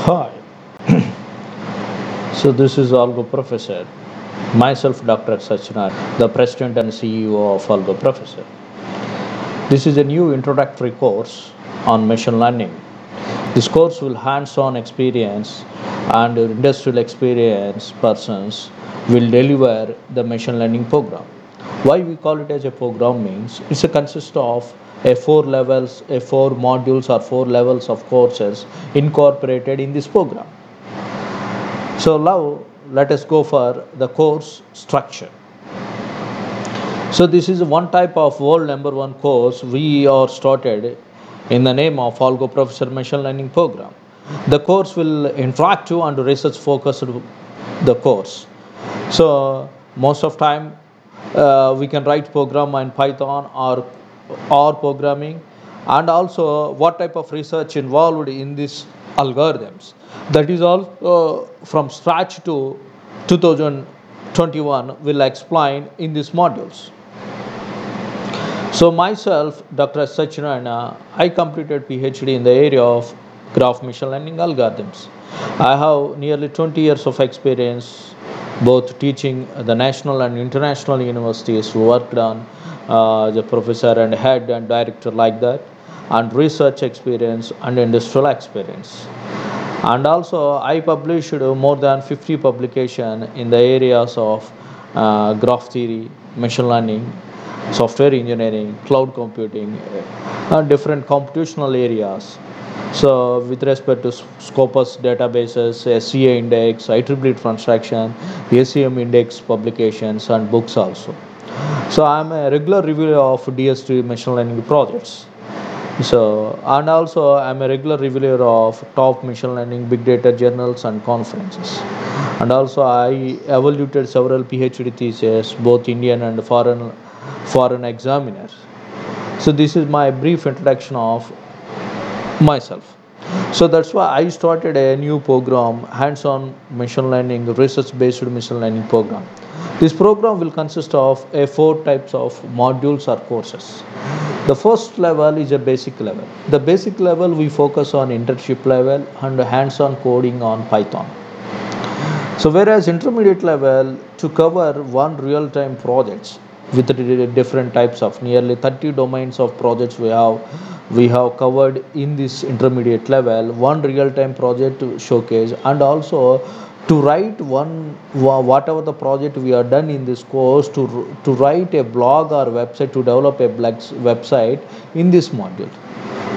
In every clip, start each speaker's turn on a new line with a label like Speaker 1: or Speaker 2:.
Speaker 1: Hi, so this is Algo Professor. Myself, Dr. Sachina, the President and CEO of Algo Professor. This is a new introductory course on machine learning. This course will hands-on experience and industrial experience persons will deliver the machine learning program. Why we call it as a program means it's a consist of a four modules or four levels of courses incorporated in this program. So now let us go for the course structure. So this is one type of world number one course we are started in the name of Algo Professor Machine Learning Program. The course will interactive and research focused the course. So most of time we can write program in Python or R programming, and also what type of research involved in these algorithms. That is all from scratch to 2021 will explain in these modules. So myself, Dr. Sachinarayana, I completed PhD in the area of graph machine learning algorithms. I have nearly 20 years of experience both teaching the national and international universities, worked on the professor and head and director like that, and research experience and industrial experience. And also I published more than 50 publications in the areas of graph theory, machine learning, software engineering, cloud computing, different computational areas. So with respect to Scopus databases, SCA index, IEEE transaction, ACM index publications and books also. So I'm a regular reviewer of DST machine learning projects. So, and also I'm a regular reviewer of top machine learning big data journals and conferences. And also I evaluated several PhD theses, both Indian and foreign examiners. So this is my brief introduction of myself. So that's why I started a new program, hands-on machine learning, research-based machine learning program. This program will consist of four types of modules or courses. The first level is a basic level. The basic level we focus on internship level and hands-on coding on Python. So whereas intermediate level to cover one real-time projects with different types of nearly 30 domains of projects we have covered in this intermediate level, one real-time project to showcase, and also to write one whatever the project we are done in this course to write a blog or website, to develop a website in this module.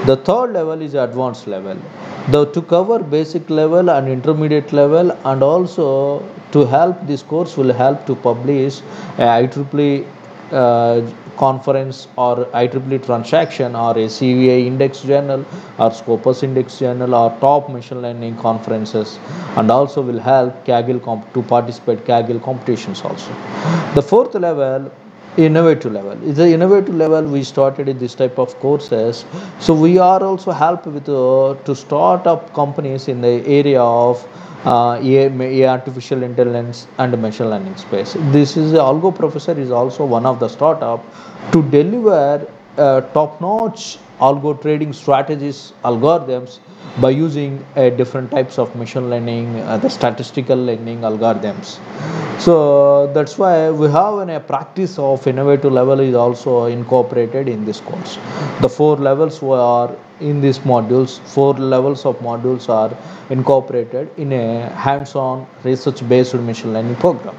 Speaker 1: The third level is advanced level. To cover basic level and intermediate level, and also to help this course will help to publish a IEEE conference or IEEE transaction or a CVA index journal or Scopus index journal or top machine learning conferences, and also will help Kaggle to participate Kaggle competitions also. The fourth level, innovative level, is the innovative level we started in this type of courses. So we are also help with to start up companies in the area of AI, artificial intelligence and machine learning space. This is Algo Professor is also one of the startup to deliver top-notch algo trading strategies, algorithms by using different types of machine learning, the statistical learning algorithms. So that's why we have a practice of innovative level is also incorporated in this course. The four levels are in these modules. Four levels of modules are incorporated in a hands-on research-based machine learning program.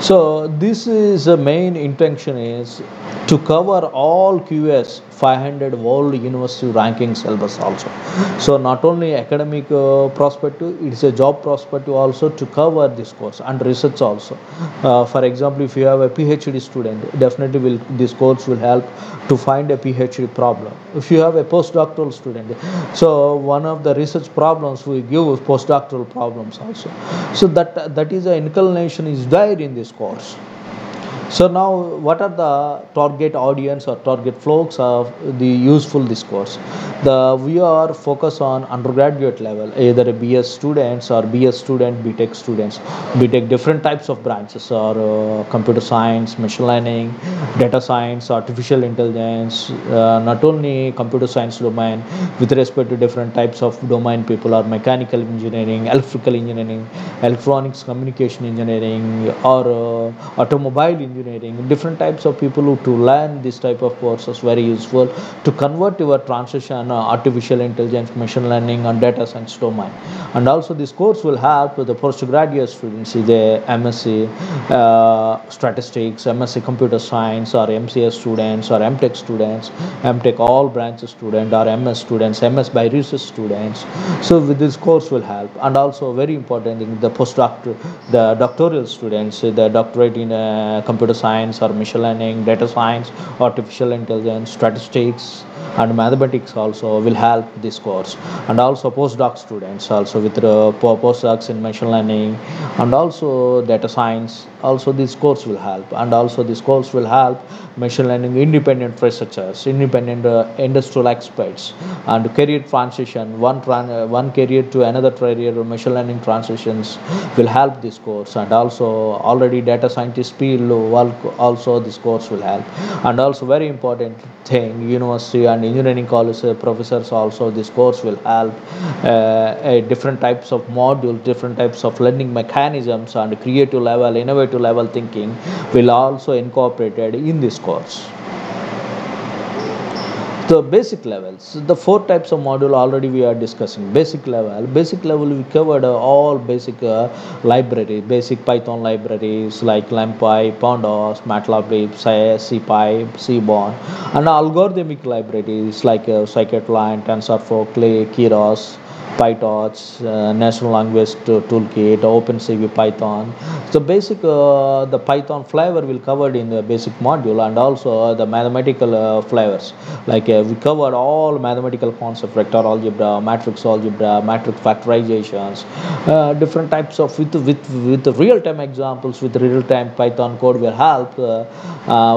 Speaker 1: So this is the main intention is to cover all QS 500 world university ranking syllabus also. So not only academic perspective, it is a job perspective also to cover this course and research also. For example, if you have a PhD student, definitely this course will help to find a PhD problem. If you have a postdoctoral student, so one of the research problems we give is postdoctoral problems also. So that is the inclination is there in this course. So now, what are the target audience or target folks of the useful discourse? We are focused on undergraduate level, either a BS students or BS student, BTech students, BTech different types of branches or computer science, machine learning, data science, artificial intelligence. Not only computer science domain, with respect to different types of domain, people are mechanical engineering, electrical engineering, electronics communication engineering, or automobile engineering. Different types of people who to learn this type of courses very useful to convert your transition artificial intelligence, machine learning, and data science domain. And also this course will help the postgraduate students, the MSc statistics, MSc computer science, or MCS students, or MTech students, MTech all branches student, or MS students, MS by research students. So with this course will help. And also very important thing, the postdoctoral, the doctoral students, the doctorate in computer science or machine learning, data science, artificial intelligence, statistics, and mathematics also will help this course. And also postdoc students also with postdocs in machine learning and also data science, also this course will help. And also this course will help machine learning independent researchers, independent industrial experts, and career transition, one career to another career, machine learning transitions will help this course. And also already data scientist field work also this course will help. And also very important thing, university and engineering college professors also this course will help. Different types of modules, different types of learning mechanisms, and creative level, innovative level thinking will also incorporated in this course. The basic levels, the four types of module already we are discussing. Basic level we covered all basic library, basic Python libraries like NumPy, Pandas, MATLAB, CPy, Cbon, and algorithmic libraries like scikit-learn, TensorFlow, Clay, Keras, PyTorch, National Language Toolkit, OpenCV Python. So basic, the Python flavor will covered in the basic module. And also the mathematical flavors, like we covered all mathematical concepts, vector algebra, matrix algebra, matrix factorizations, different types of with real time examples, with real time Python code will help.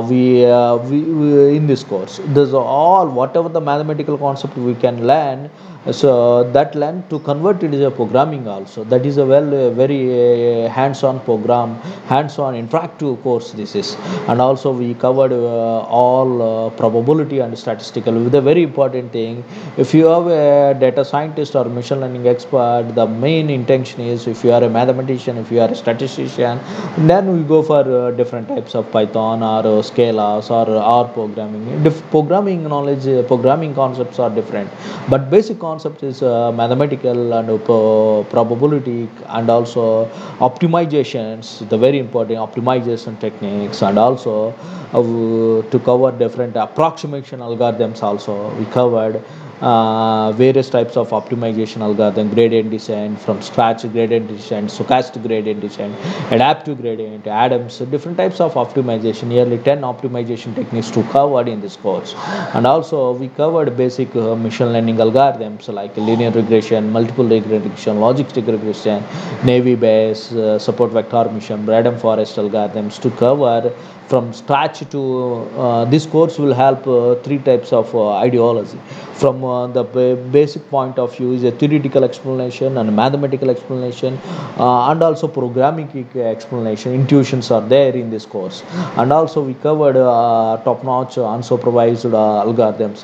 Speaker 1: We in this course, there's all whatever the mathematical concept we can learn, so that learn to convert it is a programming also. That is a very hands-on program, hands-on interactive course this is. And also we covered all probability and statistical with a very important thing. If you are a data scientist or machine learning expert, the main intention is, if you are a mathematician, if you are a statistician, then we go for different types of Python or Scalars or R programming. Programming knowledge, programming concepts are different, but basic concept is mathematical and probability, and also optimizations, the very important optimization techniques. And also to cover different approximation algorithms also we covered. Various types of optimization algorithm, gradient descent, from scratch gradient descent, stochastic gradient descent, adaptive gradient, Adams, different types of optimization, nearly 10 optimization techniques to covered in this course. And also we covered basic machine learning algorithms like linear regression, multiple regression, logistic regression, Naive Bayes, support vector mission, random forest algorithms to cover from scratch to this course will help three types of ideology. From the basic point of view is a theoretical explanation and mathematical explanation, and also programming explanation. Intuitions are there in this course. And also we covered top-notch unsupervised algorithms,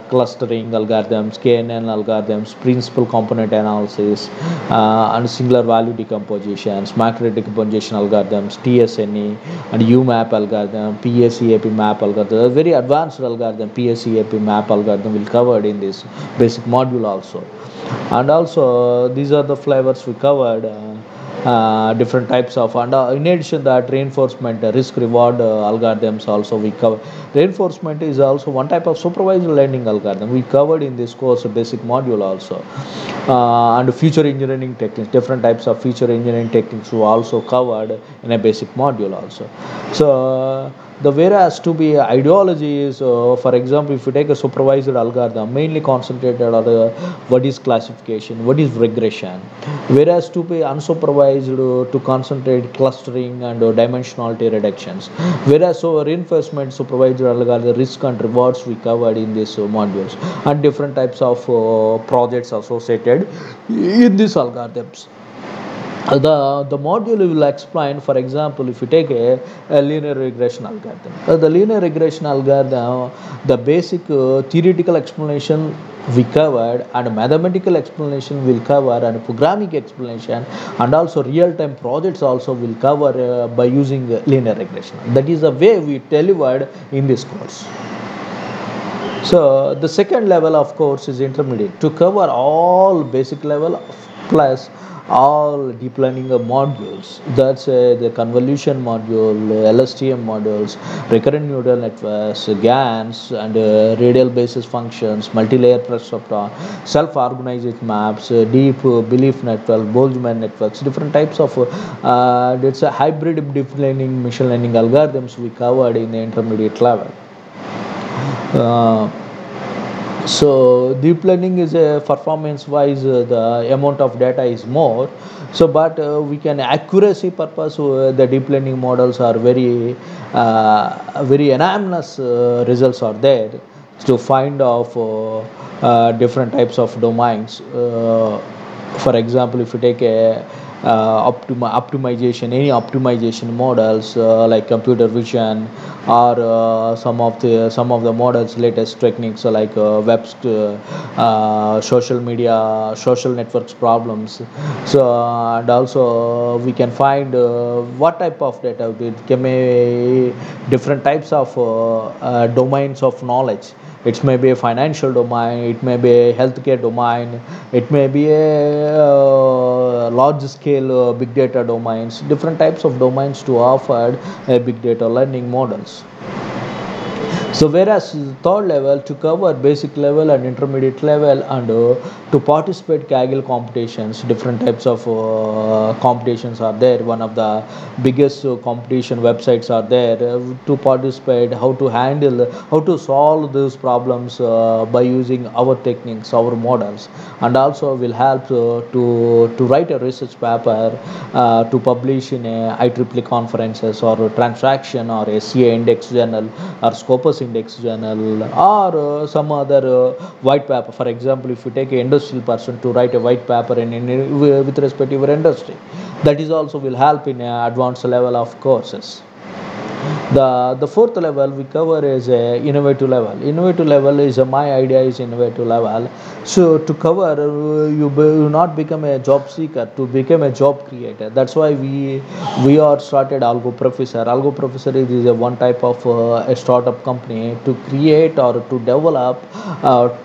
Speaker 1: clustering algorithms, KNN algorithms, principal component analysis, and singular value decompositions, macro decomposition algorithms, TSNE, and UMAP algorithm, PSEAP map algorithm, a very advanced algorithm, PSEAP map algorithm will covered in this basic module also. And also these are the flavors we covered. Different types of, and in addition that reinforcement risk reward algorithms also we cover. Reinforcement is also one type of supervised learning algorithm we covered in this course basic module also. And feature engineering techniques, different types of feature engineering techniques were also covered in a basic module also. So The whereas to be ideology is, for example, if you take a supervised algorithm, mainly concentrated on what is classification, what is regression. Whereas to be unsupervised, to concentrate clustering and dimensionality reductions. Whereas so reinforcement supervised algorithm, risk and rewards we covered in these modules, and different types of projects associated in these algorithms. The module will explain, for example, if you take a linear regression algorithm, the linear regression algorithm, the basic theoretical explanation we covered, and mathematical explanation will cover, and programming explanation, and also real-time projects also will cover by using linear regression. That is the way we delivered in this course. So the second level of course is intermediate, to cover all basic level plus all deep learning modules. That's the convolution module, LSTM modules, recurrent neural networks, GANs, and radial basis functions, multi-layer perceptron, self-organized maps, deep belief network, Boltzmann networks, different types of it's a hybrid deep learning machine learning algorithms we covered in the intermediate level. uh, so deep learning is a performance wise, the amount of data is more, so but we can accuracy purpose, the deep learning models are very enormous, results are there to find of different types of domains. For example, if you take a optimization, any optimization models like computer vision, or some of the models latest techniques like social media, social networks problems. So and also we can find what type of data, it can be different types of domains of knowledge. It may be a financial domain, it may be a healthcare domain, it may be a large scale big data domains, different types of domains to offer big data learning models. So whereas third level to cover basic level and intermediate level, and to participate Kaggle competitions, different types of competitions are there. One of the biggest competition websites are there to participate, how to handle, how to solve these problems by using our techniques, our models, and also will help to write a research paper to publish in a IEEE conferences, or transaction, or SCA index journal, or Scopus index journal, or some other white paper. For example, if you take an industrial person to write a white paper with respect to your industry, that is also will help in advanced level of courses. The fourth level we cover is a innovative level. Innovative level is my idea is innovative level. So to cover, you not become a job seeker, to become a job creator. That's why we are started Algo Professor. Algo Professor is a one type of a startup company to create or to develop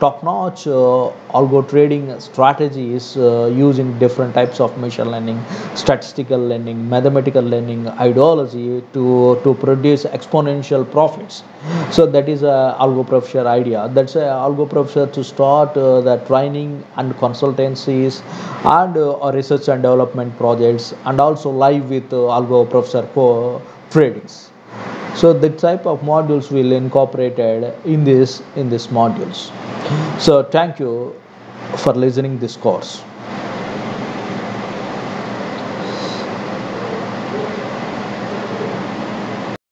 Speaker 1: top-notch algo trading strategies using different types of machine learning, statistical learning, mathematical learning, ideology to produce exponential profits. So that is a Algo Professor idea. That's a Algo Professor to start the training and consultancies, and research and development projects, and also live with Algo Professor tradings. So the type of modules will incorporated in this modules. So thank you for listening this course.